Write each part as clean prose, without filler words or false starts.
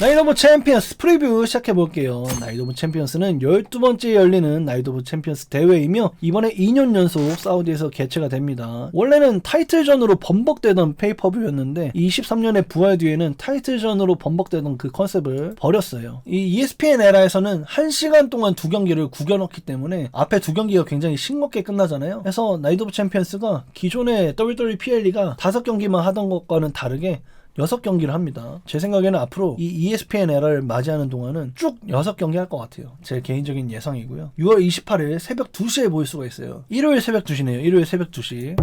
나이트 오브 챔피언스 프리뷰 시작해볼게요. 나이트 오브 챔피언스는 12번째 열리는 나이트 오브 챔피언스 대회이며 이번에 2년 연속 사우디에서 개최가 됩니다. 원래는 타이틀전으로 번복되던 페이퍼뷰였는데 23년에 부활 뒤에는 타이틀전으로 번복되던 그 컨셉을 버렸어요. 이 ESPN 에라에서는 1시간 동안 두 경기를 구겨넣기 때문에 앞에 두 경기가 굉장히 싱겁게 끝나잖아요. 그래서 나이트 오브 챔피언스가 기존의 WWE PLE가 5경기만 하던 것과는 다르게 6경기를 합니다. 제 생각에는 앞으로 이 ESPN 에라를 맞이하는 동안은 쭉 6경기 할 것 같아요. 제 개인적인 예상이고요. 6월 28일 새벽 2시에 보일 수가 있어요. 일요일 새벽 2시네요. 일요일 새벽 2시.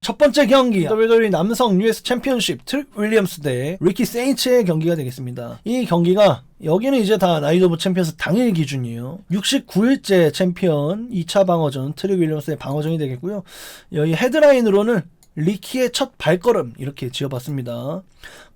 첫 번째 경기 WWE 남성 US 챔피언십 트릭 윌리엄스 대 리키 세인츠의 경기가 되겠습니다. 이 경기가 여기는 이제 다 나이트 오브 챔피언스 당일 기준이에요. 69일째 챔피언 2차 방어전 트릭 윌리엄스의 방어전이 되겠고요. 여기 헤드라인으로는 리키의 첫 발걸음 이렇게 지어봤습니다.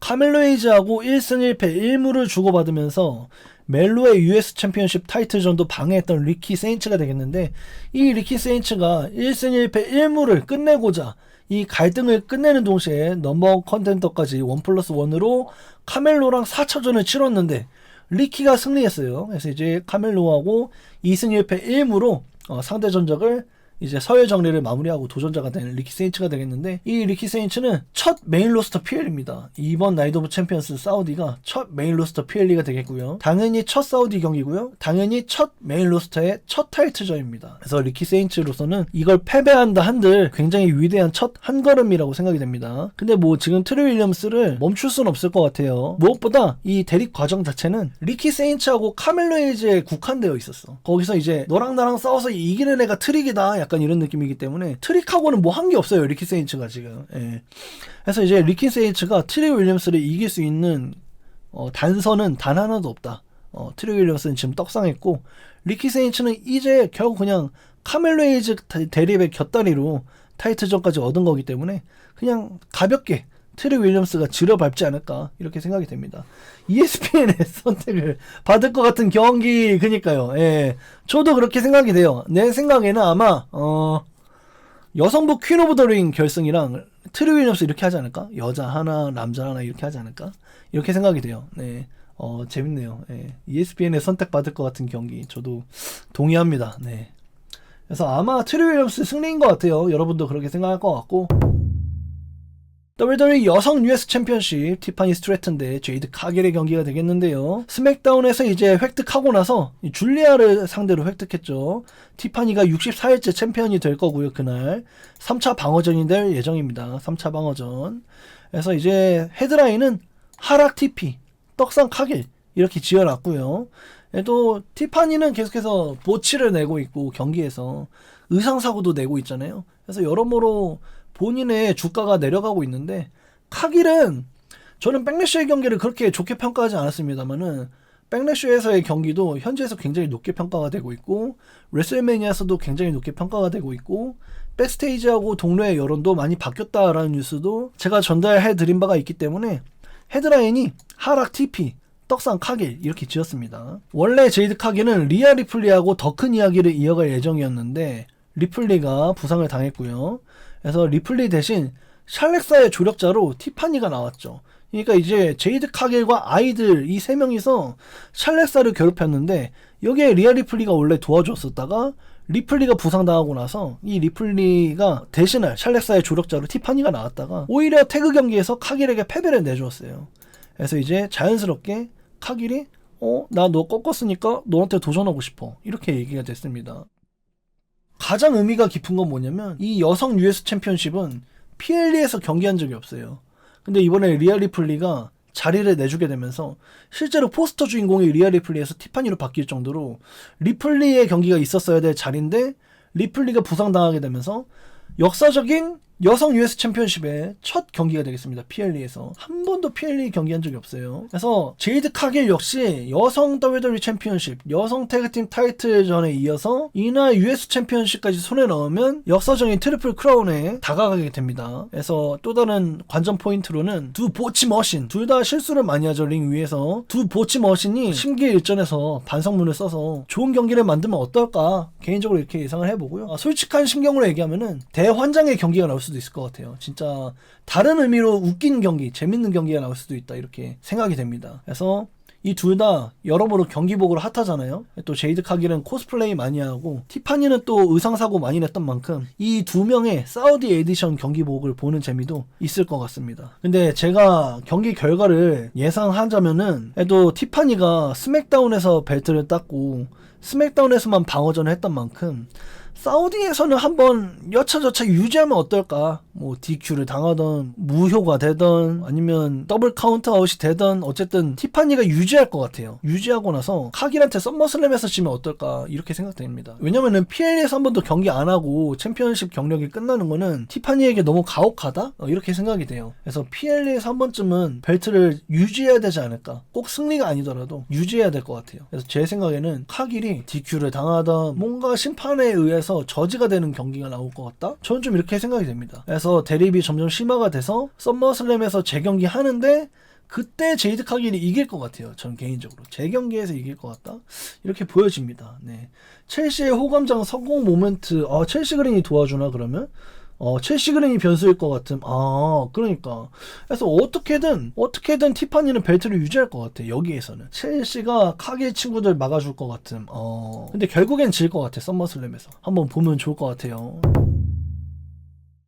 카멜로 헤이즈하고 1승 1패 1무를 주고받으면서 멜로의 US 챔피언십 타이틀전도 방해했던 리키 세인츠가 되겠는데, 이 리키 세인츠가 1승 1패 1무를 끝내고자 이 갈등을 끝내는 동시에 넘버원 컨텐더까지 1+1으로 카멜로랑 4차전을 치렀는데 리키가 승리했어요. 그래서 이제 카멜로하고 2승 1패 1무로 상대 전적을 이제 서열 정리를 마무리하고 도전자가 된 리키 세인츠가 되겠는데, 이 리키 세인츠는 첫 메인 로스터 PL입니다. 이번 나이트 오브 챔피언스 사우디가 첫 메인 로스터 PL가 되겠고요. 당연히 첫 사우디 경기고요. 당연히 첫 메인 로스터의 첫 타이틀전입니다. 그래서 리키 세인츠로서는 이걸 패배한다 한들 굉장히 위대한 첫 한걸음이라고 생각이 됩니다. 근데 뭐 지금 트리 윌리엄스를 멈출 수는 없을 것 같아요. 무엇보다 이 대립 과정 자체는 리키 세인츠하고 카멜로 헤이즈에 국한되어 있었어. 거기서 이제 너랑 나랑 싸워서 이기는 애가 트릭이다 약간 이런 느낌이기 때문에 트릭하고는 뭐 한 게 없어요, 리키 세인츠가 지금. 예. 그래서 이제 리키 세인츠가 트리 윌리엄스를 이길 수 있는 단서는 단 하나도 없다. 트리 윌리엄스는 지금 떡상했고, 리키 세인츠는 이제 결국 그냥 카멜로 헤이즈 대립의 곁다리로 타이틀전까지 얻은 거기 때문에 그냥 가볍게 트리 윌리엄스가 지려밟지 않을까 이렇게 생각이 됩니다. ESPN의 선택을 받을 것 같은 경기, 그니까요. 예, 저도 그렇게 생각이 돼요. 내 생각에는 아마 여성부 퀸 오브 더 링 결승이랑 트리 윌리엄스 이렇게 하지 않을까? 여자 하나 남자 하나 이렇게 하지 않을까? 이렇게 생각이 돼요. 네, 재밌네요. 예, ESPN의 선택 받을 것 같은 경기 저도 동의합니다. 네, 그래서 아마 트리 윌리엄스 승리인 것 같아요. 여러분도 그렇게 생각할 것 같고, WWE 여성 US 챔피언십 티파니 스트래튼 대 제이드 카겔의 경기가 되겠는데요. 스맥다운에서 이제 획득하고 나서 줄리아를 상대로 획득했죠. 티파니가 64일째 챔피언이 될 거고요. 그날 3차 방어전이 될 예정입니다. 3차 방어전. 그래서 이제 헤드라인은 하락 TP, 떡상 카겔 이렇게 지어놨고요. 또 티파니는 계속해서 보치를 내고 있고 경기에서 의상사고도 내고 있잖아요. 그래서 여러모로 본인의 주가가 내려가고 있는데, 카길은 저는 백래쉬의 경기를 그렇게 좋게 평가하지 않았습니다만은 백래쉬에서의 경기도 현지에서 굉장히 높게 평가가 되고 있고, 레슬매니아에서도 굉장히 높게 평가가 되고 있고, 백스테이지하고 동료의 여론도 많이 바뀌었다라는 뉴스도 제가 전달해 드린 바가 있기 때문에 헤드라인이 하락 TP, 떡상 카길 이렇게 지었습니다. 원래 제이드 카길은 리아 리플리하고 더 큰 이야기를 이어갈 예정이었는데 리플리가 부상을 당했고요. 그래서 리플리 대신 샬렉사의 조력자로 티파니가 나왔죠. 그러니까 이제 제이드 카겔과 아이들 이 세 명이서 샬렉사를 괴롭혔는데, 여기에 리아 리플리가 원래 도와줬었다가 리플리가 부상당하고 나서 이 리플리가 대신할 샬렉사의 조력자로 티파니가 나왔다가 오히려 태그 경기에서 카길에게 패배를 내주었어요. 그래서 이제 자연스럽게 카길이 나 너 꺾었으니까 너한테 도전하고 싶어 이렇게 얘기가 됐습니다. 가장 의미가 깊은 건 뭐냐면, 이 여성 US 챔피언십은 PLE에서 경기한 적이 없어요. 근데 이번에 리아 리플리가 자리를 내주게 되면서 실제로 포스터 주인공이 리아 리플리에서 티파니로 바뀔 정도로 리플리의 경기가 있었어야 될 자리인데 리플리가 부상당하게 되면서 역사적인 여성 US 챔피언십의 첫 경기가 되겠습니다. PLE에서 한 번도 PLE 경기한 적이 없어요. 그래서 제이드 카길 역시 여성 WWE 챔피언십, 여성 태그팀 타이틀전에 이어서 이날 US 챔피언십까지 손에 넣으면 역사적인 트리플 크라운에 다가가게 됩니다. 그래서 또 다른 관전 포인트로는 두 보치 머신, 둘 다 실수를 많이 하죠. 링 위에서 두 보치 머신이 심기일전에서 반성문을 써서 좋은 경기를 만들면 어떨까 개인적으로 이렇게 예상을 해보고요. 솔직한 심경으로 얘기하면은 대환장의 경기가 나올 수도 수도 있을 것 같아요. 진짜 다른 의미로 웃긴 경기, 재밌는 경기가 나올 수도 있다 이렇게 생각이 됩니다. 그래서 이 둘 다 여러모로 경기복으로 핫하잖아요. 또 제이드 카길은 코스플레이 많이 하고 티파니는 또 의상사고 많이 냈던 만큼 이 두 명의 사우디 에디션 경기복을 보는 재미도 있을 것 같습니다. 근데 제가 경기 결과를 예상하자면은 또 티파니가 스맥다운에서 벨트를 땄고 스맥다운에서만 방어전을 했던 만큼 사우디에서는 한번 여차저차 유지하면 어떨까? 뭐 DQ를 당하던 무효가 되던 아니면 더블 카운트 아웃이 되던 어쨌든 티파니가 유지할 것 같아요. 유지하고 나서 카길한테 썸머슬램에서 지면 어떨까 이렇게 생각됩니다. 왜냐면은 PLE에서 한 번도 경기 안 하고 챔피언십 경력이 끝나는 거는 티파니에게 너무 가혹하다? 이렇게 생각이 돼요. 그래서 PLE에서 한 번쯤은 벨트를 유지해야 되지 않을까? 꼭 승리가 아니더라도 유지해야 될 것 같아요. 그래서 제 생각에는 카길이 DQ를 당하던 뭔가 심판에 의해서 저지가 되는 경기가 나올 것 같다? 저는 좀 이렇게 생각이 됩니다. 그래서 대립이 점점 심화가 돼서 썸머슬램에서 재경기 하는데 그때 제이드 카길이 이길 것 같아요. 저는 개인적으로 재경기에서 이길 것 같다? 이렇게 보여집니다. 네. 첼시의 호감장 성공 모멘트 첼시 그린이 도와주나 그러면? 첼시 그린이 변수일 것 같은. 그러니까. 그래서 어떻게든 티파니는 벨트를 유지할 것 같아. 여기에서는. 첼시가 카길 친구들 막아줄 것 같은. 근데 결국엔 질 것 같아. 썸머슬램에서. 한번 보면 좋을 것 같아요.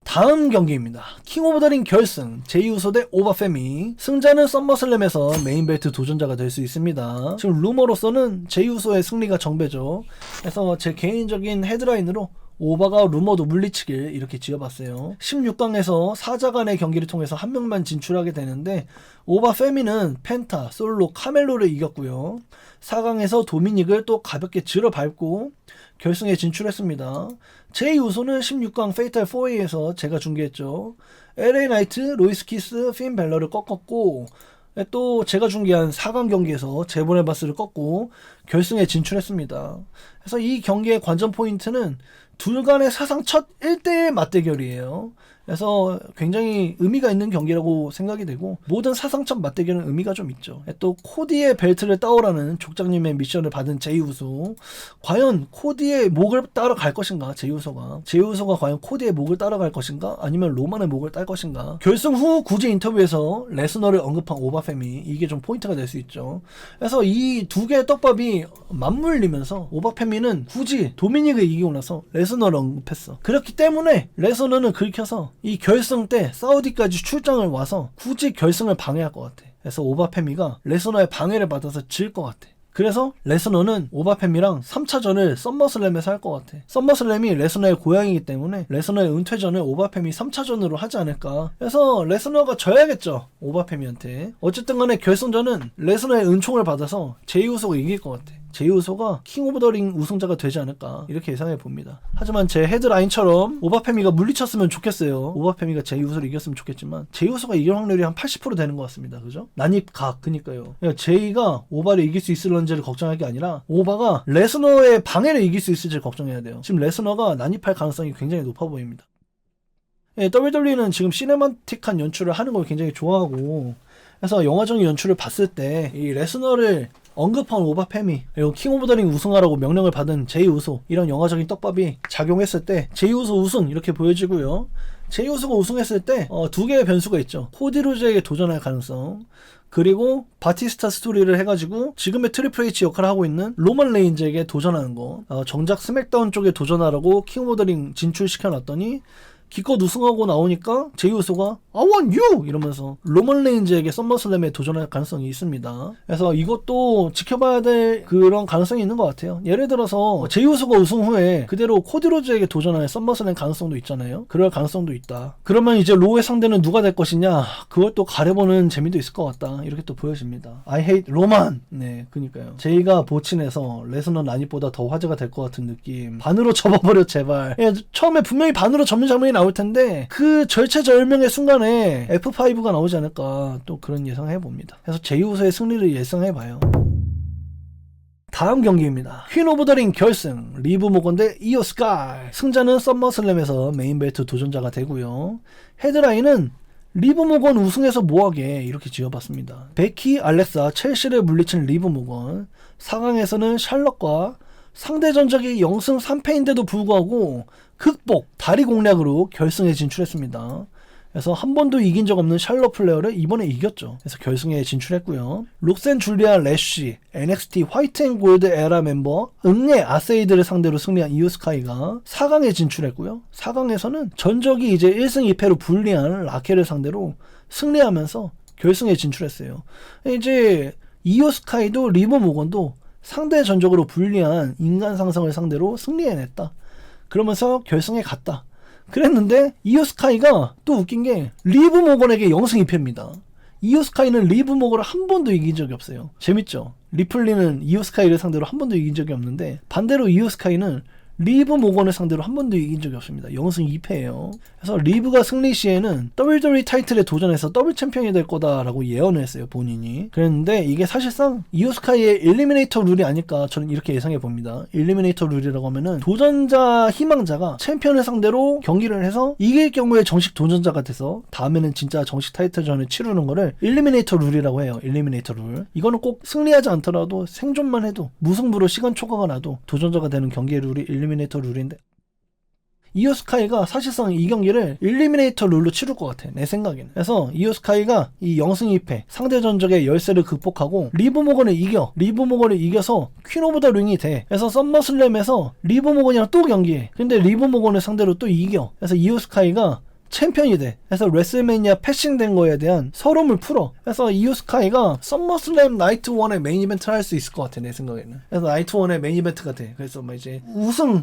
다음 경기입니다. 킹 오브 더 링 결승 제이 우소 대 오바페미. 승자는 썸머슬램에서 메인벨트 도전자가 될 수 있습니다. 지금 루머로서는 제이 우소의 승리가 정배죠. 그래서 제 개인적인 헤드라인으로 오바가 루머도 물리치길 이렇게 지어봤어요. 16강에서 4자 간의 경기를 통해서 한 명만 진출하게 되는데 오바 페미는 펜타, 솔로, 카멜로를 이겼고요. 4강에서 도미닉을 또 가볍게 질러밟고 결승에 진출했습니다. 제이 우소는 16강 페이탈 4A에서 제가 중계했죠. LA 나이트, 로이스 키스, 핀 벨러를 꺾었고 또 제가 중계한 4강 경기에서 제보네바스를 꺾고 결승에 진출했습니다. 그래서 이 경기의 관전 포인트는 둘 간의 사상 첫 1대1 맞대결이에요. 그래서 굉장히 의미가 있는 경기라고 생각이 되고 모든 사상 첫 맞대결은 의미가 좀 있죠. 또 코디의 벨트를 따오라는 족장님의 미션을 받은 제이 우소. 과연 코디의 목을 따라갈 것인가? 제이 우소가 과연 코디의 목을 따라갈 것인가? 아니면 로만의 목을 딸 것인가? 결승 후 굳이 인터뷰에서 레스너를 언급한 오바페미. 이게 좀 포인트가 될 수 있죠. 그래서 이 두 개의 떡밥이 맞물리면서 오바페미는 굳이 도미닉을 이기고 나서 레스너를 언급했어. 그렇기 때문에 레스너는 긁혀서 이 결승 때 사우디까지 출장을 와서 굳이 결승을 방해할 것 같아. 그래서 오바페미가 레스너의 방해를 받아서 질 것 같아. 그래서 레스너는 오바페미랑 3차전을 썸머슬램에서 할 것 같아. 썸머슬램이 레스너의 고향이기 때문에 레스너의 은퇴전을 오바페미 3차전으로 하지 않을까. 그래서 레스너가 져야겠죠. 오바페미한테. 어쨌든 간에 결승전은 레스너의 은총을 받아서 제이 우소가 이길 것 같아. 제이 우소가 킹 오브 더 링 우승자가 되지 않을까 이렇게 예상해 봅니다. 하지만 제 헤드라인처럼 오바페미가 물리쳤으면 좋겠어요. 오바페미가 제이 우소를 이겼으면 좋겠지만 제이 우소가 이길 확률이 한 80% 되는 것 같습니다. 그죠? 난입각. 그니까요. 제이가 오바를 이길 수 있을런지를 걱정할 게 아니라 오바가 레스너의 방해를 이길 수 있을지를 걱정해야 돼요. 지금 레스너가 난입할 가능성이 굉장히 높아 보입니다. WWE는 지금 시네마틱한 연출을 하는 걸 굉장히 좋아하고 그래서 영화적인 연출을 봤을 때 이 레스너를 언급한 오바페미 그리고 킹 오브 더 링 우승하라고 명령을 받은 제이 우소 이런 영화적인 떡밥이 작용했을 때 제이 우소 우승 이렇게 보여지고요. 제이 우소가 우승했을 때 두 개의 변수가 있죠. 코디 로즈에게 도전할 가능성 그리고 바티스타 스토리를 해가지고 지금의 트리플 H 역할을 하고 있는 로만 레인즈에게 도전하는 거. 정작 스맥다운 쪽에 도전하라고 킹 오브 더 링 진출시켜놨더니 기껏 우승하고 나오니까 제이 우소가 I want you! 이러면서 로만 레인즈에게 썸머슬램에 도전할 가능성이 있습니다. 그래서 이것도 지켜봐야 될 그런 가능성이 있는 것 같아요. 예를 들어서 제이 우소가 우승 후에 그대로 코디 로즈에게 도전할 썸머슬램 가능성도 있잖아요. 그럴 가능성도 있다. 그러면 이제 로우의 상대는 누가 될 것이냐 그걸 또 가려보는 재미도 있을 것 같다. 이렇게 또 보여집니다. I hate 로만! 네, 그니까요. 제이가 보친해서 레스너 난입보다 더 화제가 될 것 같은 느낌. 반으로 접어버려 제발. 처음에 분명히 반으로 접는 장면이 나올 텐데 그 절체절명의 순간에 F5가 나오지 않을까 또 그런 예상을 해봅니다. 그래서 제이 우소의 승리를 예상해봐요. 다음 경기입니다. 퀸 오브 더 링 결승 리브 모건 대 이오 스카이. 승자는 썸머슬램에서 메인벨트 도전자가 되고요. 헤드라인은 리브 모건 우승해서 뭐하게 이렇게 지어봤습니다. 베키, 알렉사, 첼시를 물리친 리브 모건. 4강에서는 샬럿과 상대 전적이 0승 3패인데도 불구하고 극복, 다리 공략으로 결승에 진출했습니다. 그래서 한 번도 이긴 적 없는 샬럿 플레어를 이번에 이겼죠. 그래서 결승에 진출했고요. 록센 줄리아 래쉬, NXT 화이트 앤 골드 에라 멤버 응애 아세이드를 상대로 승리한 이오 스카이가 4강에 진출했고요. 4강에서는 전적이 이제 1승 2패로 불리한 라켈을 상대로 승리하면서 결승에 진출했어요. 이제 이오 스카이도 리브 모건도 상대 전적으로 불리한 인간 상성을 상대로 승리해냈다. 그러면서 결승에 갔다. 그랬는데 이오 스카이가 또 웃긴 게 리브 모건에게 0승 2패입니다. 이오 스카이는 리브 모건을 한 번도 이긴 적이 없어요. 재밌죠? 리플리는 이오 스카이를 상대로 한 번도 이긴 적이 없는데 반대로 이오 스카이는 리브 모건을 상대로 한 번도 이긴 적이 없습니다. 0승 2패예요. 그래서 리브가 승리 시에는 WWE 타이틀에 도전해서 더블 챔피언이 될 거다라고 예언을 했어요. 본인이. 그랬는데 이게 사실상 이오 스카이의 일리미네이터 룰이 아닐까 저는 이렇게 예상해 봅니다. 일리미네이터 룰이라고 하면은 도전자 희망자가 챔피언을 상대로 경기를 해서 이길 경우에 정식 도전자가 돼서 다음에는 진짜 정식 타이틀전을 치르는 거를 일리미네이터 룰이라고 해요. 일리미네이터 룰. 이거는 꼭 승리하지 않더라도 생존만 해도 무승부로 시간 초과가 나도 도전자가 되는 경기의 룰이 일리미네이터 룰인데 이오 스카이가 사실상 이 경기를 일리미네이터 룰로 치를 것 같아 내 생각에는. 그래서 이오 스카이가 이 0승 2패 상대 전적의 열세를 극복하고 리브 모건을 이겨서 퀸 오브 더 링이 돼. 그래서 썸머슬램에서 리브 모건이랑 또 경기해. 근데 리브 모건을 상대로 또 이겨. 그래서 이오 스카이가 챔피언이 돼. 그래서 레슬매니아 패싱된 거에 대한 서름을 풀어. 그래서 이오 스카이가 썸머슬램 나이트 1의 메인 이벤트를 할 수 있을 것 같아 내 생각에는. 그래서 나이트 1의 메인 이벤트가 돼. 그래서 막 이제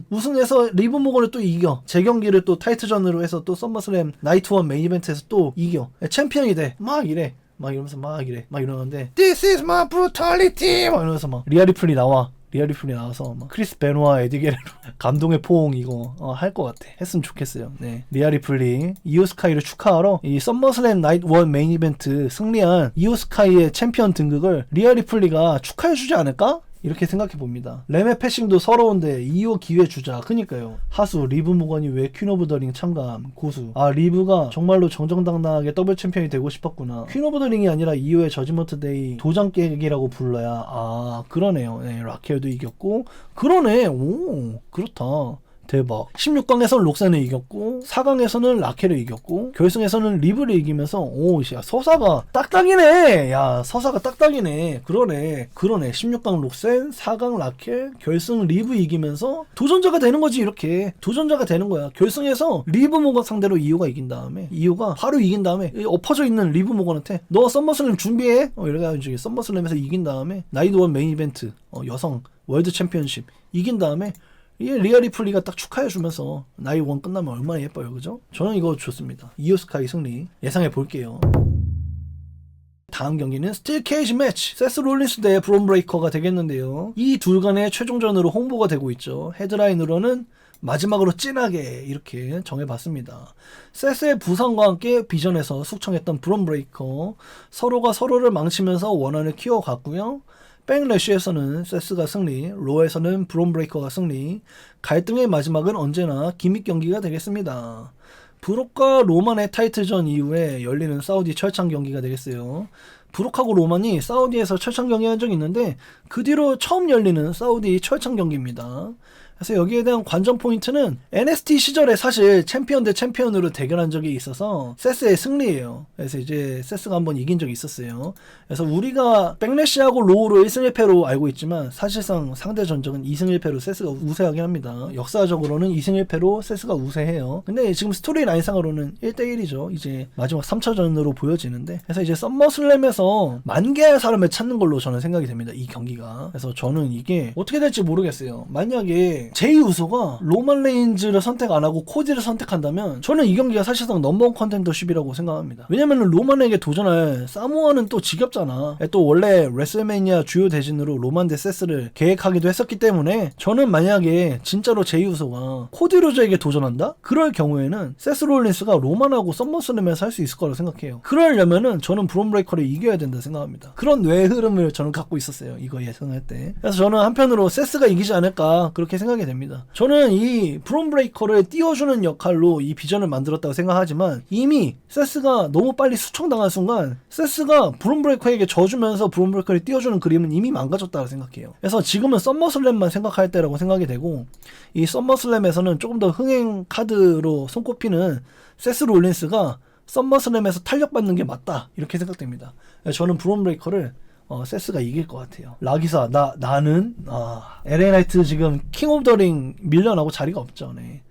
우승해서 리브 모건을 또 이겨. 재경기를 또 타이틀전으로 해서 또 썸머슬램 나이트 1 메인 이벤트에서 또 이겨. 챔피언이 돼. 막 이래. 막 이러면서 막 이러는데 This is my brutality 막 이러면서 막 리아 리플리 나와서 막 크리스 베노아 에디 게레로 감동의 포옹 이거 할 것 같아. 했으면 좋겠어요. 네. 리아 리플리 이오 스카이를 축하하러 이 썸머슬램 나이트 1 메인 이벤트 승리한 이오 스카이의 챔피언 등극을 리아 리플리가 축하해주지 않을까? 이렇게 생각해 봅니다. 램의 패싱도 서러운데 2호 기회 주자. 그니까요. 하수 리브 모건이 왜 퀸 오브 더 링 참가함. 고수. 아 리브가 정말로 정정당당하게 더블 챔피언이 되고 싶었구나. 퀸 오브 더 링이 아니라 2호의 저지먼트 데이 도장 깨기라고 불러야. 아 그러네요. 네, 라켈도 이겼고 그러네. 오 그렇다. 대박. 16강에서는 록센을 이겼고 4강에서는 라켈을 이겼고 결승에서는 리브를 이기면서 야 서사가 딱딱이네. 야 서사가 딱딱이네. 그러네. 16강 록센 4강 라켈 결승 리브 이기면서 도전자가 되는 거지. 이렇게 도전자가 되는 거야. 결승에서 리브 모건 상대로 이호가 이긴 다음에 이호가 바로 이긴 다음에 엎어져 있는 리브 모건한테 너 썸머슬램 준비해. 이래가지고 썸머슬램에서 이긴 다음에 나이트 1 메인 이벤트 여성 월드 챔피언십 이긴 다음에 이게 리아 리플리가 딱 축하해주면서 나이 1 끝나면 얼마나 예뻐요. 그죠? 저는 이거 좋습니다. 이오 스카이 승리 예상해 볼게요. 다음 경기는 스틸 케이지 매치 세스 롤린스 대 브론 브레이커가 되겠는데요. 이 둘 간의 최종전으로 홍보가 되고 있죠. 헤드라인으로는 마지막으로 찐하게 이렇게 정해봤습니다. 세스의 부상과 함께 비전에서 숙청했던 브론 브레이커 서로가 서로를 망치면서 원한을 키워갔고요. 백래쉬에서는 세스가 승리, 로에서는 브론 브레이커가 승리. 갈등의 마지막은 언제나 기믹 경기가 되겠습니다. 브록과 로만의 타이틀전 이후에 열리는 사우디 철창 경기가 되겠어요. 브록하고 로만이 사우디에서 철창 경기 한 적이 있는데 그 뒤로 처음 열리는 사우디 철창 경기입니다. 그래서 여기에 대한 관전 포인트는 NXT 시절에 사실 챔피언 대 챔피언으로 대결한 적이 있어서 세스의 승리예요. 그래서 이제 세스가 한번 이긴 적이 있었어요. 그래서 우리가 백래시하고 로우로 1승 1패로 알고 있지만 사실상 상대 전적은 2승 1패로 세스가 우세하긴 합니다. 역사적으로는 2승 1패로 세스가 우세해요. 근데 지금 스토리 라인상으로는 1대1이죠. 이제 마지막 3차전으로 보여지는데 그래서 이제 썸머슬램에서 만개의 사람을 찾는 걸로 저는 생각이 됩니다. 이 경기가. 그래서 저는 이게 어떻게 될지 모르겠어요. 만약에 제2우소가 로만 레인즈를 선택 안 하고 코디를 선택한다면 저는 이 경기가 사실상 넘버원 컨텐더십이라고 생각합니다. 왜냐면은 로만에게 도전할 사모아는 또 지겹잖아. 또 원래 레슬매니아 주요 대진으로 로만 대 세스를 계획하기도 했었기 때문에 저는 만약에 진짜로 제2우소가 코디 로저에게 도전한다? 그럴 경우에는 세스 롤린스가 로만하고 썸머슬램에서 할 수 있을 거라고 생각해요. 그러려면은 저는 브론 브레이커를 이겨야 된다 생각합니다. 그런 뇌 흐름을 저는 갖고 있었어요. 이거 예상할 때. 그래서 저는 한편으로 세스가 이기지 않을까 그렇게 생각이 생각이 됩니다. 저는 이 브론 브레이커를 띄워주는 역할로 이 비전을 만들었다고 생각하지만 이미 세스가 너무 빨리 수청당한 순간 세스가 브론 브레이커에게 져주면서 브론 브레이커를 띄워주는 그림은 이미 망가졌다고 생각해요. 그래서 지금은 썸머슬램만 생각할 때라고 생각이 되고 이 썸머슬램에서는 조금 더 흥행 카드로 손꼽히는 세스 롤린스가 썸머슬램에서 탄력받는 게 맞다 이렇게 생각됩니다. 저는 브론 브레이커를 세스가 이길 것 같아요. 라기사 나는 LA 나이트 지금 킹 오브 더 링 밀려나고 자리가 없죠. 네.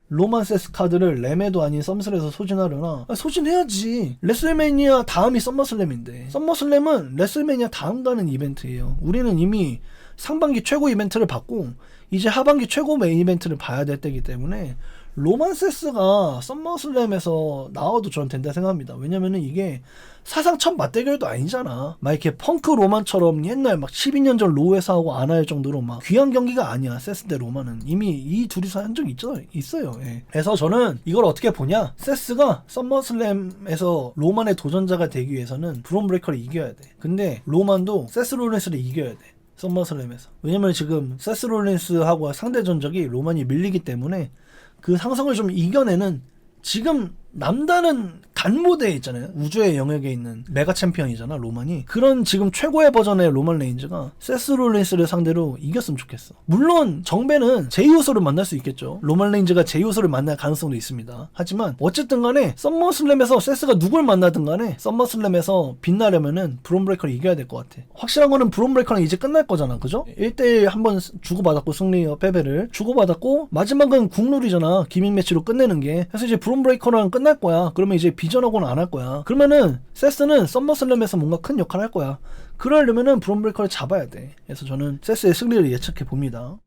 로만 세스 카드를 램에도 아닌 썸슬에서 소진하려나? 소진해야지. 레슬매니아 다음이 썸머슬램인데 썸머슬램은 레슬매니아 다음 가는 이벤트예요. 우리는 이미 상반기 최고 이벤트를 받고 이제 하반기 최고 메인 이벤트를 봐야 될 때이기 때문에 로만 세스가 썸머슬램에서 나와도 저는 된다 생각합니다. 왜냐면은 이게 사상 첫 맞대결도 아니잖아. 막 이렇게 펑크 로만처럼 옛날 막 12년 전 로에서 하고 안 할 정도로 막 귀한 경기가 아니야. 세스 대 로만은 이미 이 둘이서 한 적이 있어요. 예. 그래서 저는 이걸 어떻게 보냐, 세스가 썸머슬램에서 로만의 도전자가 되기 위해서는 브론 브레이커를 이겨야 돼. 근데 로만도 세스 롤린스를 이겨야 돼, 썸머슬램에서. 왜냐면 지금 세스 롤린스하고 상대 전적이 로만이 밀리기 때문에 그 상성을 좀 이겨내는, 지금 남다른 간모대에 있잖아요. 우주의 영역에 있는 메가 챔피언이잖아 로만이. 그런 지금 최고의 버전의 로만 레인즈가 세스 롤린스를 상대로 이겼으면 좋겠어. 물론 정배는 제이우소를 만날 수 있겠죠. 로만 레인즈가 제이우소를 만날 가능성도 있습니다. 하지만 어쨌든 간에 썸머슬램에서 세스가 누굴 만나든 간에 썸머슬램에서 빛나려면은 브론 브레이커를 이겨야 될 것 같아. 확실한 거는 브론 브레이커는 이제 끝날 거잖아, 그죠? 1대1 한번 주고받았고 승리와 패배를 주고받았고 마지막은 국룰이잖아, 기믹 매치로 끝내는 게. 그래서 이제 브론 브레이커랑 끝날 거야. 그러면 이제 비전하고는 안 할 거야. 그러면은 세스는 썸머슬램에서 뭔가 큰 역할을 할 거야. 그러려면은 브론 브레이커를 잡아야 돼. 그래서 저는 세스의 승리를 예측해 봅니다.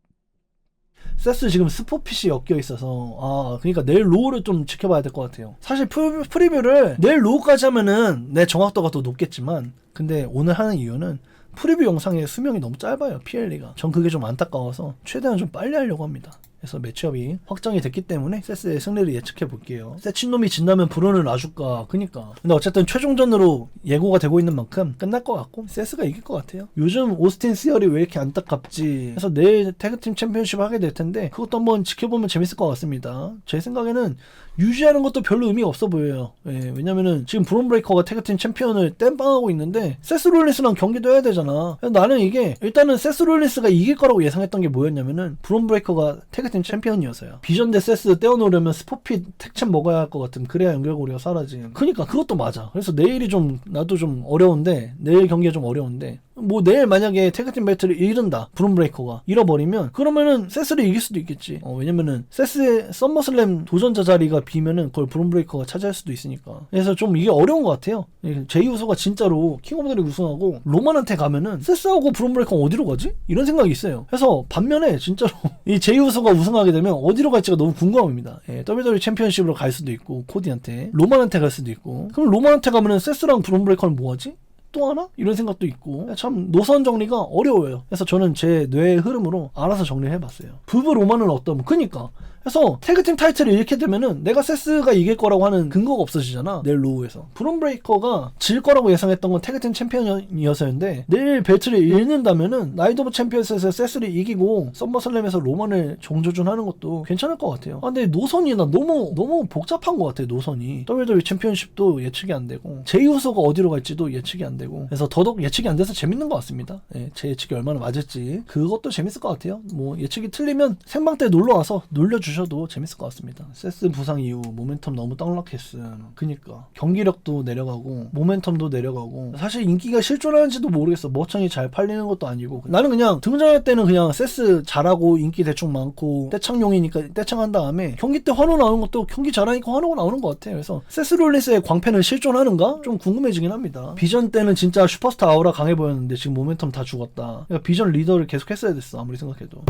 세스 지금 스포핏이 엮여 있어서 그러니까 내일 로우를 좀 지켜봐야 될 것 같아요. 사실 프리뷰를 내일 로우까지 하면은 내 정확도가 더 높겠지만, 근데 오늘 하는 이유는 프리뷰 영상의 수명이 너무 짧아요, PLE가. 전 그게 좀 안타까워서 최대한 좀 빨리 하려고 합니다. 그래서 매치업이 확정이 됐기 때문에 세스의 승리를 예측해 볼게요. 세친놈이 진다면 브론을 놔줄까? 그니까. 근데 어쨌든 최종전으로 예고가 되고 있는 만큼 끝날 것 같고 세스가 이길 것 같아요. 요즘 오스틴 시얼이 왜 이렇게 안타깝지? 그래서 내일 태그팀 챔피언십 하게 될 텐데 그것도 한번 지켜보면 재밌을 것 같습니다. 제 생각에는 유지하는 것도 별로 의미가 없어 보여요. 예, 왜냐면은 지금 브론 브레이커가 태그팀 챔피언을 땜빵하고 있는데 세스 롤린스랑 경기도 해야 되잖아. 나는 이게 일단은 세스 롤린스가 이길 거라고 예상했던 게 뭐였냐면은 브론 브레이커가 태그팀 챔피언이어서요. 비전 대 세스 떼어놓으려면 스포핏 택챔 먹어야 할 것 같은, 그래야 연결고리가 사라짐. 그니까 그것도 맞아. 그래서 내일이 좀 나도 좀 어려운데, 내일 경기가 좀 어려운데, 뭐 내일 만약에 태그팀 벨트를 잃은다, 브론 브레이커가 잃어버리면 그러면은 세스를 이길 수도 있겠지. 왜냐면은 세스의 썸머슬램 도전자 자리가 비면은 그걸 브론 브레이커가 차지할 수도 있으니까. 그래서 좀 이게 어려운 것 같아요. 제이우소가 진짜로 킹 오브 더 링 우승하고 로만한테 가면은 세스하고 브론 브레이커가 어디로 가지? 이런 생각이 있어요. 그래서 반면에 진짜로 이 제이우소가 우승하게 되면 어디로 갈지가 너무 궁금합니다. WWE 챔피언십으로 갈 수도 있고, 코디한테, 로만한테 갈 수도 있고. 그럼 로만한테 가면은 세스랑 브론 브레이커는 뭐하지? 또 하나? 이런 생각도 있고. 참 노선 정리가 어려워요. 그래서 저는 제 뇌의 흐름으로 알아서 정리를 해봤어요. 부부 로만은 어떠면, 그니까 그래서 태그팀 타이틀을 잃게 되면은 내가 세스가 이길 거라고 하는 근거가 없어지잖아, 내일 로우에서. 브론 브레이커가 질 거라고 예상했던 건 태그팀 챔피언이어서였는데 내일 벨트를 잃는다면은 나이트 오브 챔피언스에서 세스를 이기고 썸머슬램에서 로만을 정조준하는 것도 괜찮을 것 같아요. 근데 노선이 나 너무 복잡한 것 같아. 노선이 WWE 챔피언십도 예측이 안 되고 제이우소가 어디로 갈지도 예측이 안 되고, 그래서 더더욱 예측이 안 돼서 재밌는 것 같습니다. 제 예측이 얼마나 맞을지 그것도 재밌을 것 같아요. 뭐 예측이 틀리면 생방 때 놀러와서 놀려주셔도 재밌을 것 같습니다. 세스 부상 이후 모멘텀 너무 떡락했음. 그니까 경기력도 내려가고 모멘텀도 내려가고, 사실 인기가 실존하는지도 모르겠어. 머창이 잘 팔리는 것도 아니고. 나는 그냥 등장할 때는 그냥 세스 잘하고 인기 대충 많고 떼창용이니까 떼창한 다음에 경기 때 환호 나오는 것도 경기 잘하니까 환호가 나오는 것 같아. 그래서 세스 롤린스의 광팬은 실존하는가? 좀 궁금해지긴 합니다. 비전 때는 진짜 슈퍼스타 아우라 강해 보였는데 지금 모멘텀 다 죽었다. 그러니까 비전 리더를 계속 했어야 됐어, 아무리 생각해도.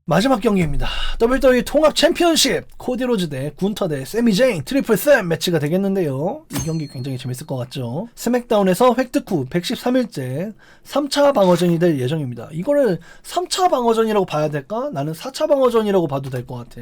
마지막 경기입니다. WWE 통합 챔피언십, 코디 로즈 대 군터 대 세미 제인 트리플 셋 매치가 되겠는데요. 이 경기 굉장히 재밌을 것 같죠. 스맥다운에서 획득 후 113일째 3차 방어전이 될 예정입니다. 이거를 3차 방어전이라고 봐야 될까? 나는 4차 방어전이라고 봐도 될 것 같아.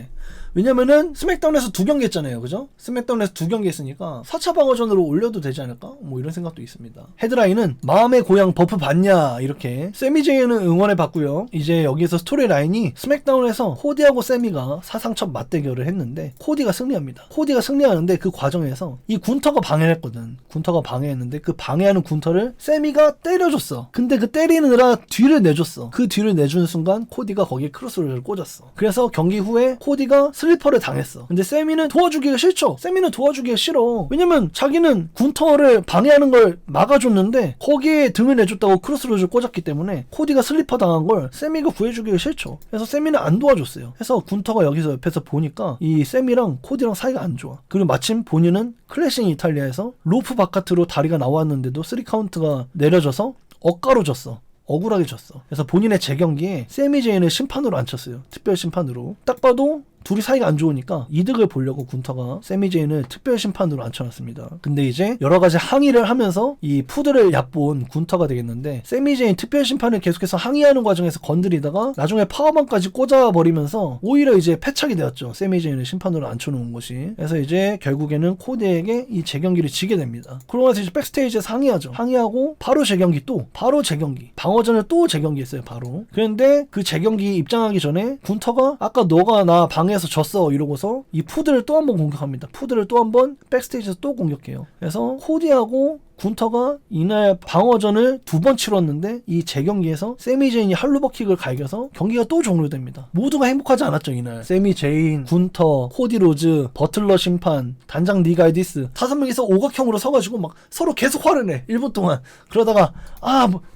왜냐면은 스맥다운에서 2경기 했잖아요. 그죠? 스맥다운에서 2경기 했으니까 4차 방어전으로 올려도 되지 않을까? 뭐 이런 생각도 있습니다. 헤드라인은 마음의 고향 버프 받냐 이렇게 세미제이는 응원해 봤고요. 이제 여기에서 스토리라인이 스맥다운에서 코디하고 세미가 사상 첫 맞대결을 했는데 코디가 승리합니다. 코디가 승리하는데 그 과정에서 이 군터가 방해를 했거든. 군터가 방해했는데 그 방해하는 군터를 세미가 때려줬어. 근데 그 때리느라 뒤를 내줬어. 그 뒤를 내주는 순간 코디가 거기에 크로스를 꽂았어. 그래서 경기 후에 코디가 슬리퍼를 당했어. 근데 세미는 도와주기가 싫죠. 세미는 도와주기가 싫어. 왜냐면 자기는 군터를 방해하는 걸 막아줬는데 거기에 등을 내줬다고 크로스를 꽂았기 때문에 코디가 슬리퍼 당한 걸 세미가 구해주기가 싫죠. 그래서 세미는 안 도와줬어요. 그래서 군터가 여기서 옆에서 보니까 이 세미랑 코디랑 사이가 안 좋아. 그리고 마침 본인은 클래싱 이탈리아에서 로프 바깥으로 다리가 나왔는데도 3카운트가 내려져서 억가로 졌어. 억울하게 졌어. 그래서 본인의 재경기에 세미제인을 심판으로 앉혔어요. 특별 심판으로. 딱 봐도 둘이 사이가 안 좋으니까 이득을 보려고 군터가 세미제인을 특별 심판으로 앉혀놨습니다. 근데 이제 여러 가지 항의를 하면서 이 푸드를 얕본 군터가 되겠는데 세미제인 특별 심판을 계속해서 항의하는 과정에서 건드리다가 나중에 파워밤까지 꽂아버리면서 오히려 이제 패착이 되었죠. 세미제인을 심판으로 앉혀놓은 것이. 그래서 이제 결국에는 코디에게 이 재경기를 지게 됩니다. 그러고 나서 이제 백스테이지에서 항의하죠. 항의하고 바로 재경기 바로 재경기. 방어전을 또 재경기했어요. 바로. 그런데 그 재경기 입장하기 전에 군터가 아까 너가 나 방해해서 졌어 이러고서 이 푸드를 또 한 번 공격합니다. 푸드를 또 한 번 백스테이지에서 또 공격해요. 그래서 코디하고 군터가 이날 방어전을 2번 치렀는데 이 재경기에서 세미제인이 할로버킥을 갈겨서 경기가 또 종료됩니다. 모두가 행복하지 않았죠. 이날 세미제인, 군터, 코디 로즈, 버틀러 심판, 단장 니갈디스 5명이서 오각형으로 서가지고 막 서로 계속 화를 내 1분 동안. 그러다가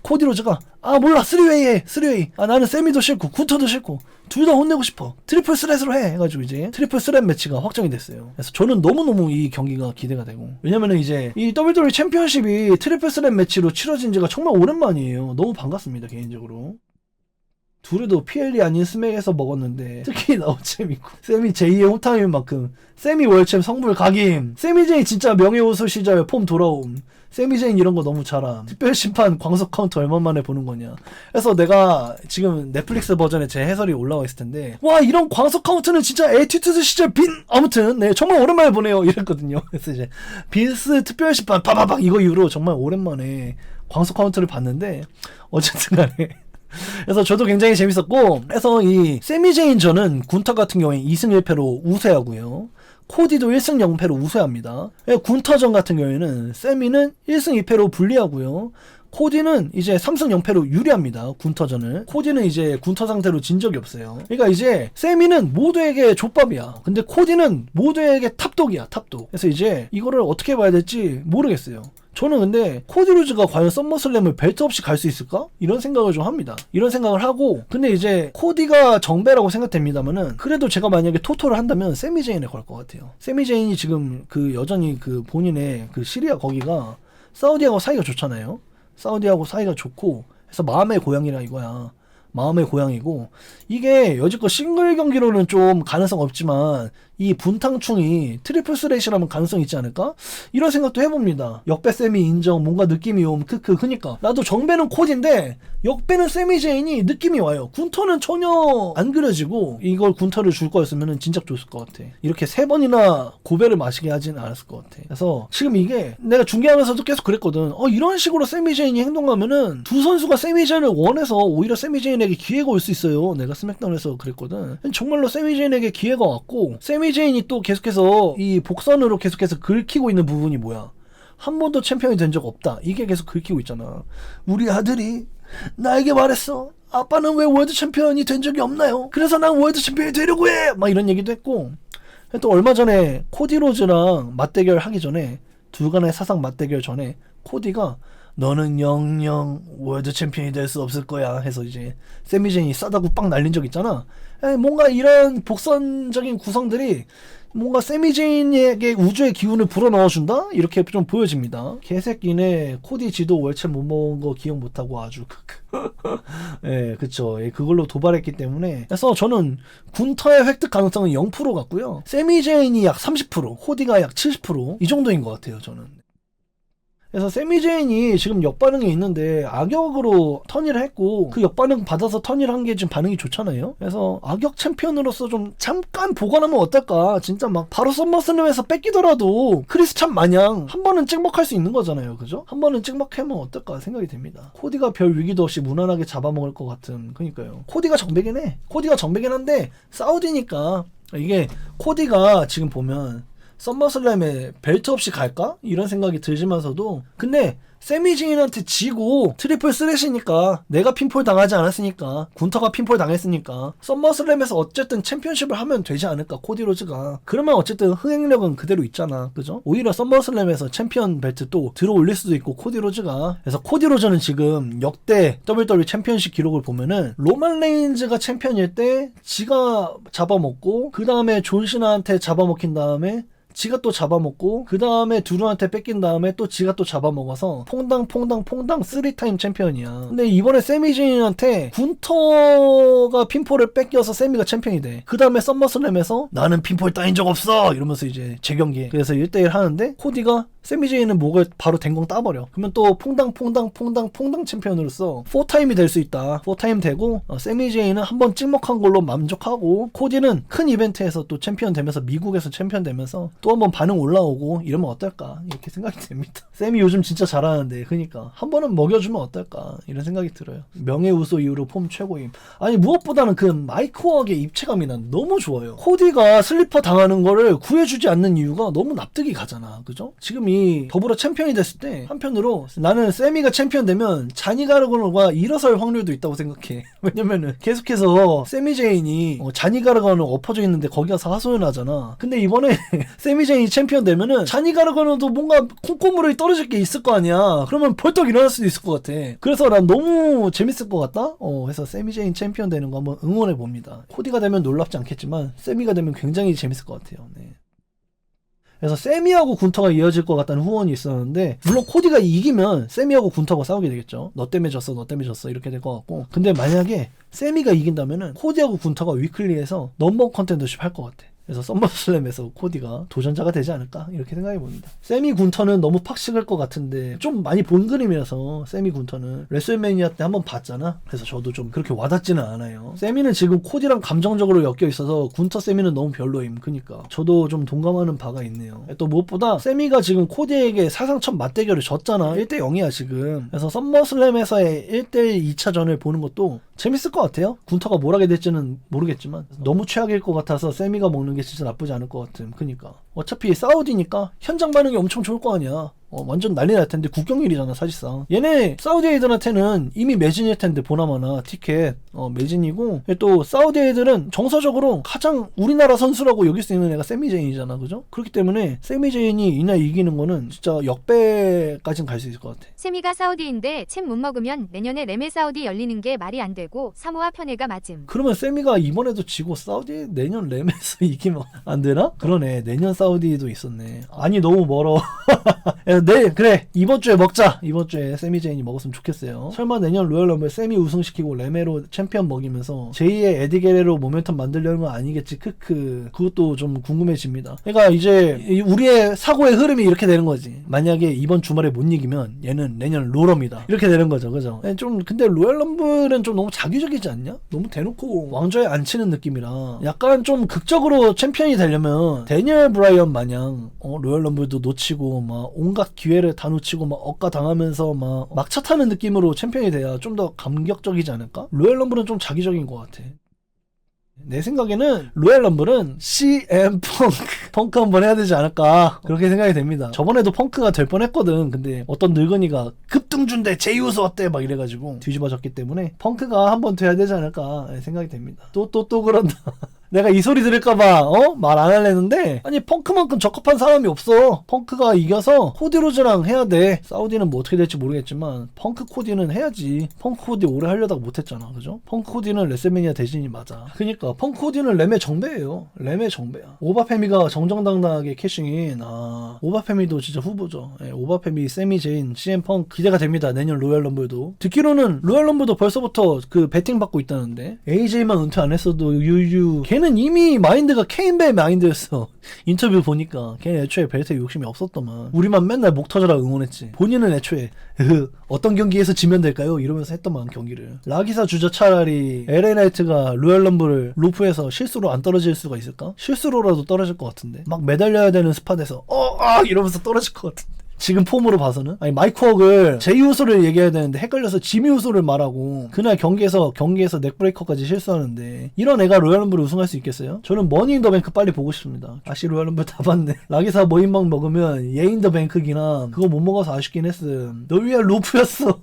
코디 로즈가 몰라 3웨이 해 3웨이. 나는 세미도 싫고 군터도 싫고 둘 다 혼내고 싶어. 트리플 스렛으로 해 해가지고 이제 트리플 스렛 매치가 확정이 됐어요. 그래서 저는 너무너무 이 경기가 기대가 되고, 왜냐면은 이제 이 WWE 챔피언십이 트리플 스렛 매치로 치러진 지가 정말 오랜만이에요. 너무 반갑습니다 개인적으로. 둘이도 PL이 아닌 스맥에서 먹었는데 특히 너무 재밌고, 세미 제2의 홈타임인 만큼 세미 월챔 성불 각임, 세미제인 진짜 명예우수 시절 폼 돌아옴, 세미제인 이런 거 너무 잘함, 특별심판 광석 카운터 얼마만에 보는 거냐. 그래서 내가 지금 넷플릭스 버전에 제 해설이 올라와 있을 텐데, 와 이런 광석 카운트는 진짜 에티튜드 시절 아무튼 네 정말 오랜만에 보네요 이랬거든요. 그래서 이제 빈스 특별심판 빠바박 이거 이후로 정말 오랜만에 광석 카운트를 봤는데 어쨌든 간에 그래서 저도 굉장히 재밌었고, 그래서 이 세미제인전은 군터 같은 경우에 2승 1패로 우세하고요. 코디도 1승 0패로 우세합니다. 군터전 같은 경우에는 세미는 1승 2패로 불리하고요. 코디는 이제 3승 0패로 유리합니다. 군터전을. 코디는 이제 군터 상태로 진 적이 없어요. 그러니까 이제 세미는 모두에게 족밥이야. 근데 코디는 모두에게 탑독이야. 탑독. 그래서 이제 이거를 어떻게 봐야 될지 모르겠어요. 저는 근데 코디 로즈가 과연 썸머슬램을 벨트 없이 갈 수 있을까? 이런 생각을 좀 합니다. 이런 생각을 하고, 근데 이제 코디가 정배라고 생각됩니다만은 그래도 제가 만약에 토토를 한다면 세미제인에 걸 것 같아요. 세미제인이 지금 그 여전히 그 본인의 그 시리아 거기가 사우디하고 사이가 좋잖아요. 사우디하고 사이가 좋고 해서 마음의 고향이라 이거야. 마음의 고향이고, 이게 여지껏 싱글 경기로는 좀 가능성 없지만 이 분탕충이 트리플 스레이시라면 가능성이 있지 않을까? 이런 생각도 해봅니다. 역배 세미 인정, 뭔가 느낌이 옴, 크크. 그니까 나도 정배는 코디인데 역배는 세미제인이 느낌이 와요. 군터는 전혀 안 그려지고, 이걸 군터를 줄 거였으면 진짜 좋을 것 같아. 이렇게 3번이나 고배를 마시게 하진 않았을 것 같아. 그래서 지금 이게 내가 중계하면서도 계속 그랬거든. 이런 식으로 세미제인이 행동하면은 두 선수가 세미제인을 원해서 오히려 세미제인에게 기회가 올 수 있어요. 내가 스맥다운에서 그랬거든. 정말로 세미제인에게 기회가 왔고, 세미제인이 또 계속해서 이 복선으로 계속해서 긁히고 있는 부분이 뭐야? 한 번도 챔피언이 된 적 없다. 이게 계속 긁히고 있잖아. 우리 아들이 나에게 말했어. 아빠는 왜 월드 챔피언이 된 적이 없나요? 그래서 난 월드 챔피언이 되려고 해! 막 이런 얘기도 했고, 또 얼마 전에 코디 로즈랑 맞대결 하기 전에, 둘간의 사상 맞대결 전에 코디가 너는 영영 월드 챔피언이 될 수 없을 거야 해서 이제 세미제인이 싸다고 빵 날린 적 있잖아. 뭔가 이런 복선적인 구성들이 뭔가 세미제인에게 우주의 기운을 불어넣어준다? 이렇게 좀 보여집니다. 개새끼네 코디 지도 월챔 못 먹은 거 기억 못하고 아주 예, 그쵸. 그걸로 도발했기 때문에. 그래서 저는 군터의 획득 가능성은 0% 같고요. 세미제인이 약 30%, 코디가 약 70%, 이 정도인 것 같아요 저는. 그래서 세미제인이 지금 역반응이 있는데 악역으로 턴일을 했고 그 역반응 받아서 턴일한 게 지금 반응이 좋잖아요. 그래서 악역 챔피언으로서 좀 잠깐 보관하면 어떨까. 진짜 막 바로 썸머슬램에서 뺏기더라도 크리스찬 마냥 한 번은 찍먹할 수 있는 거잖아요. 그죠? 한 번은 찍먹하면 어떨까 생각이 됩니다. 코디가 별 위기도 없이 무난하게 잡아먹을 것 같은. 그러니까요. 코디가 정배긴 해. 코디가 정배긴 한데 사우디니까 이게 코디가 지금 보면 썸머슬램에 벨트 없이 갈까? 이런 생각이 들지만서도 근데 세미제인한테 지고 트리플 스레시니까 내가 핀폴 당하지 않았으니까 군터가 핀폴 당했으니까 썸머슬램에서 어쨌든 챔피언십을 하면 되지 않을까 코디 로즈가. 그러면 어쨌든 흥행력은 그대로 있잖아. 그죠? 오히려 썸머슬램에서 챔피언 벨트 또 들어 올릴 수도 있고 코디 로즈가. 그래서 코디 로즈는 지금 역대 WWE 챔피언십 기록을 보면은 로만 레인즈가 챔피언일 때 지가 잡아먹고 그 다음에 존시나한테 잡아먹힌 다음에 지가 또 잡아먹고 그 다음에 두루한테 뺏긴 다음에 또 지가 또 잡아먹어서 퐁당 3타임 챔피언이야. 근데 이번에 세미제인한테 군터가 핀폴을 뺏겨서 세미가 챔피언이 돼. 그 다음에 썸머슬램에서 나는 핀폴 따인 적 없어 이러면서 이제 재경기에 그래서 1대1 하는데 코디가 세미제인은 목을 바로 댕공 따버려. 그러면 또 퐁당 챔피언으로서 4타임이 될 수 있다. 4타임 되고 세미제인은 한번 찍먹한 걸로 만족하고 코디는 큰 이벤트에서 또 챔피언 되면서 미국에서 챔피언 되면서 또 한번 반응 올라오고 이러면 어떨까 이렇게 생각이 됩니다. 세미 요즘 진짜 잘하는데 그러니까 한 번은 먹여주면 어떨까 이런 생각이 들어요. 명예우소 이후로 폼 최고임. 아니 무엇보다는 그 마이크 웍의 입체감이 난 너무 좋아요. 코디가 슬리퍼 당하는 거를 구해주지 않는 이유가 너무 납득이 가잖아. 그죠? 지금 이 더불어 챔피언이 됐을 때 한편으로 나는 세미가 챔피언 되면 자니 가르가노가 일어설 확률도 있다고 생각해. 왜냐면은 계속해서 세미 제인이 자니 가르가노 엎어져 있는데 거기 가서 하소연하잖아. 근데 이번에 세미 제인이 챔피언 되면은 자니 가르가노도 뭔가 콩고물이 떨어질 게 있을 거 아니야. 그러면 벌떡 일어날 수도 있을 것 같아. 그래서 난 너무 재밌을 것 같다. 그래서 세미 제인 챔피언 되는 거 한번 응원해 봅니다. 코디가 되면 놀랍지 않겠지만 세미가 되면 굉장히 재밌을 것 같아요. 네. 그래서 세미하고 군터가 이어질 것 같다는 후원이 있었는데 물론 코디가 이기면 세미하고 군터가 싸우게 되겠죠. 너 때문에 졌어 이렇게 될 것 같고 근데 만약에 세미가 이긴다면은 코디하고 군터가 위클리에서 넘버 컨텐더십 할 것 같아. 그래서 썸머슬램에서 코디가 도전자가 되지 않을까 이렇게 생각해 봅니다. 세미 군터는 너무 팍식을 것 같은데 좀 많이 본 그림이라서 세미 군터는 레슬매니아 때 한번 봤잖아. 그래서 저도 좀 그렇게 와닿지는 않아요. 세미는 지금 코디랑 감정적으로 엮여 있어서 군터 세미는 너무 별로임. 그니까 저도 좀 동감하는 바가 있네요. 또 무엇보다 세미가 지금 코디에게 사상 첫 맞대결을 졌잖아. 1대0이야 지금. 그래서 썸머슬램에서의 1대1 2차전을 보는 것도 재밌을 것 같아요. 군터가 뭘 하게 될지는 모르겠지만 너무 최악일 것 같아서 세미가 먹는 게 진짜 나쁘지 않을 것 같은. 그니까 어차피 사우디니까 현장 반응이 엄청 좋을 거 아니야. 완전 난리 날 텐데 국경일이잖아 사실상. 얘네 사우디 애들한테는 이미 매진일 텐데 보나마나 티켓 매진이고 또 사우디 애들은 정서적으로 가장 우리나라 선수라고 여길 수 있는 애가 세미제인이잖아. 그죠? 그렇기 때문에 세미제인이 이날 이기는 거는 진짜 역배까진 갈 수 있을 것 같아. 세미가 사우디인데 챔 못 먹으면 내년에 레메 사우디 열리는 게 말이 안 되고 사모아 편애가 맞음. 그러면 세미가 이번에도 지고 사우디 내년 레메에서 이기면 안 되나? 그러네. 내년 사우디도 있었네. 아니 너무 멀어. 그래 이번 주에 먹자. 이번 주에 세미제인이 먹었으면 좋겠어요. 설마 내년 로얄럼블 세미 우승시키고 레메로 챔피언 먹이면서 제2의 에디 게레로 모멘텀 만들려는 건 아니겠지. 크크. 그것도 좀 궁금해집니다. 그러니까 이제 우리의 사고의 흐름이 이렇게 되는 거지. 만약에 이번 주말에 못 이기면 얘는 내년 로럼이다 이렇게 되는 거죠. 그죠? 좀 근데 로얄럼블은 좀 너무 자기적이지 않냐? 너무 대놓고 왕좌에 앉히는 느낌이라 약간 좀 극적으로 챔피언이 되려면 데니얼 브라이언 마냥 로얄럼블도 놓치고 막 온갖 기회를 다 놓치고 막 억가당하면서 막 막차 타는 느낌으로 챔피언이 돼야 좀 더 감격적이지 않을까? 로얄럼블은 좀 자기적인 것 같아. 내 생각에는 로얄럼블은 CM 펑크 한번 해야 되지 않을까 그렇게 생각이 됩니다. 저번에도 펑크가 될 뻔했거든. 근데 어떤 늙은이가 급등준대 제이우스 어때 막 이래가지고 뒤집어졌기 때문에 펑크가 한번 돼야 되지 않을까 생각이 됩니다. 또 그런다. 내가 이 소리 들을까봐 말 안 하려는데 아니 펑크만큼 적합한 사람이 없어. 펑크가 이겨서 코디 로즈랑 해야 돼. 사우디는 뭐 어떻게 될지 모르겠지만 펑크 코디는 해야지. 펑크 코디 오래 하려다가 못했잖아. 그죠? 펑크 코디는 레슬매니아 대진이 맞아. 그니까 펑크 코디는 레메 정배예요. 레메 정배야. 오바페미가 정정당당하게 캐싱인. 오바페미도 진짜 후보죠. 오바페미, 세미제인, CM 펑크 기대가 됩니다. 내년 로얄럼블도. 듣기로는 로얄럼블도 벌써부터 그 배팅 받고 있다는데 AJ만 은퇴 안 했어도 유유 걔는 걔는 이미 마인드가 케인베의 마인드였어. 인터뷰 보니까 걔는 애초에 벨트에 욕심이 없었더만. 우리만 맨날 목 터져라 응원했지. 본인은 애초에 어떤 경기에서 지면 될까요? 이러면서 했더만 경기를. 라기사 주저 차라리 LA 나이트가 로얄 럼블을 로프에서 실수로 안 떨어질 수가 있을까? 실수로라도 떨어질 것 같은데. 막 매달려야 되는 스팟에서 이러면서 떨어질 것 같은데. 지금 폼으로 봐서는. 아니 마이크 웍을 제이 우소를 얘기해야 되는데 헷갈려서 지미 우소를 말하고 그날 경기에서 넥브레이커까지 실수하는데 이런 애가 로얄럼블을 우승할 수 있겠어요? 저는 머니 인 더 뱅크 빨리 보고 싶습니다. 아시 로얄럼블 다 봤네. 라기사 머인방 먹으면 예 인 더 뱅크기나 그거 못 먹어서 아쉽긴 했음. 널 위한 로프였어.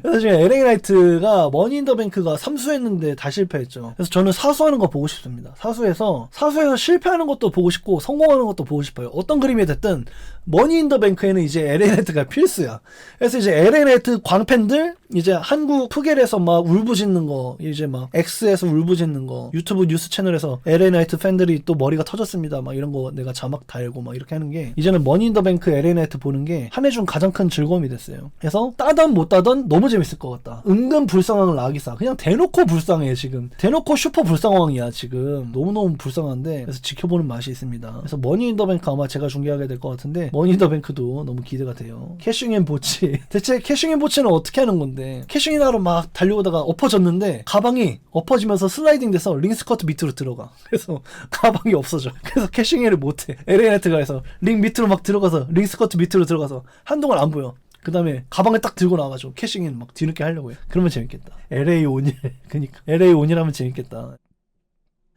그래서 지금 LA 나이트가 머니 인 더 뱅크가 3수했는데 다 실패했죠. 그래서 저는 사수하는 거 보고 싶습니다. 사수해서 실패하는 것도 보고 싶고 성공하는 것도 보고 싶어요. 어떤 그림이 됐든 머니 인 더 뱅크에는 이제 LA 나이트가 필수야. 그래서 이제 LA 나이트 광팬들 이제 한국 푸겔에서 막 울부짖는 거, 이제 막 X에서 울부짖는 거, 유튜브 뉴스 채널에서 LA 나이트 팬들이 또 머리가 터졌습니다. 막 이런 거 내가 자막 달고 막 이렇게 하는 게 이제는 머니 인 더 뱅크 LA 나이트 보는 게 한 해 중 가장 큰 즐거움이 됐어요. 그래서 따던 못 따던 너무 재밌을 것 같다. 은근 불쌍한 라기사. 그냥 대놓고 불쌍해 지금. 대놓고 슈퍼 불쌍왕이야 지금. 너무너무 불쌍한데 그래서 지켜보는 맛이 있습니다. 그래서 머니 인 더 뱅크 아마 제가 중계하게 될 것 같은데 머니 인 더 뱅크도 너무 기대가 돼요. 캐싱 앤 보치. 대체 캐싱 앤 보치는 어떻게 하는 건데? 캐싱 하러 막 달려오다가 엎어졌는데 가방이 엎어지면서 슬라이딩 돼서 링 스커트 밑으로 들어가. 그래서 가방이 없어져. 그래서 캐싱 앤을 못해. LA 나이트가 해서 링 밑으로 막 들어가서 링 스커트 밑으로 들어가서 한동안 안 보여. 그 다음에 가방을 딱 들고 나와가지고 캐싱인 막 뒤늦게 하려고 해. 그러면 재밌겠다. LA 온일. 그니까 LA 온일 하면 재밌겠다.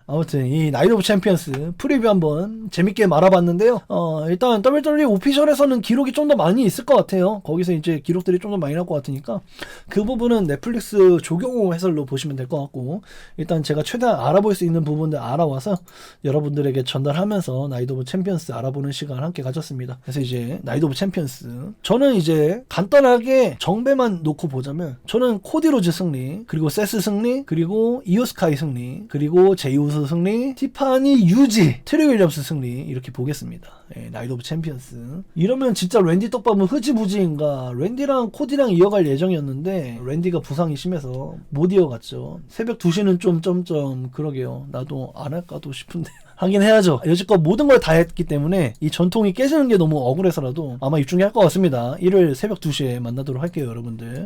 아무튼 이 나이트 오브 챔피언스 프리뷰 한번 재밌게 말아봤는데요. 일단 WWE 오피셜에서는 기록이 좀 더 많이 있을 것 같아요. 거기서 이제 기록들이 좀 더 많이 나올 것 같으니까 그 부분은 넷플릭스 조경호 해설로 보시면 될 것 같고 일단 제가 최대한 알아볼 수 있는 부분들 알아와서 여러분들에게 전달하면서 나이트 오브 챔피언스 알아보는 시간을 함께 가졌습니다. 그래서 이제 나이트 오브 챔피언스 저는 이제 간단하게 정배만 놓고 보자면 저는 코디 로즈 승리, 그리고 세스 승리, 그리고 이오 스카이 승리, 그리고 제이 우스 승리, 티파니 유지, 트리 윌리엄스 승리 이렇게 보겠습니다. 나이트 오브 챔피언스. 이러면 진짜 랜디 떡밥은 흐지부지인가. 랜디랑 코디랑 이어갈 예정이었는데 랜디가 부상이 심해서 못 이어갔죠. 새벽 2시는 좀 그러게요. 나도 안 할까도 싶은데 하긴 해야죠. 여지껏 모든 걸 다 했기 때문에 이 전통이 깨지는 게 너무 억울해서라도 아마 입중계 할 것 같습니다. 일요일 새벽 2시에 만나도록 할게요 여러분들.